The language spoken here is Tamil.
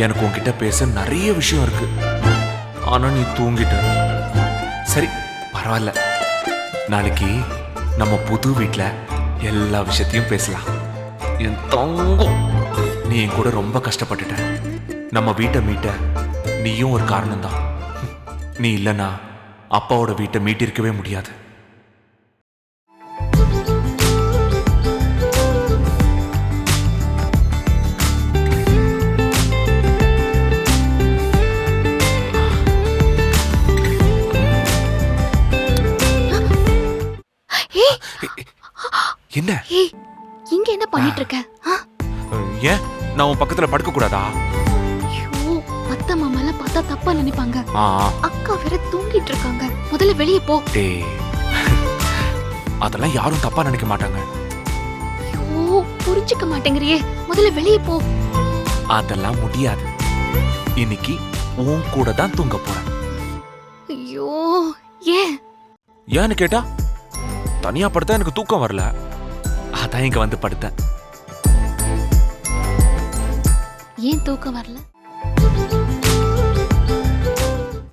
எனக்கு உன்கிட்ட பேச நிறைய விஷயம் இருக்கு. ஆனா நீ தூங்கிட்ட. சரி பரவாயில்ல, நாளைக்கு நம்ம புது வீட்ல எல்லா விஷயத்தையும் பேசலாம். என் தங்கம், நீ என் கூட ரொம்ப கஷ்டப்பட்டுட்ட. நம்ம வீட்டை மீட்ட நீயும் ஒரு காரணம் தான். நீ இல்லைன்னா அப்பாவோட வீட்டை மீட்டிருக்கவே முடியாது. என்ன இங்க என்ன பண்ணிட்டு இருக்க? ஏன் நான் உன் பக்கத்துல படுக்க கூடாதா? ஐயோ, அத்தை மாமா எல்லாம் பார்த்தா தப்பா நினைப்பாங்க. ஆ, அக்கா வேற தூங்கிட்டு இருக்காங்க. முதல்ல வெளியே போ. டேய், அதெல்லாம் யாரும் தப்பா நினைக்க மாட்டாங்க. ஐயோ, புரிஞ்சுக்க மாட்டேங்கறியே. முதல்ல வெளியே போ. அதெல்லாம் முடியாது. இன்னைக்கு உன் கூட தான் தூங்க போறேன். ஐயோ, ஏன்? ஏன்னு கேட்டா, தனியா படுத்தா எனக்கு தூக்கம் வரல, அதான் இங்க வந்து படுத்தேன். ஏன் தூக்கம் வரல?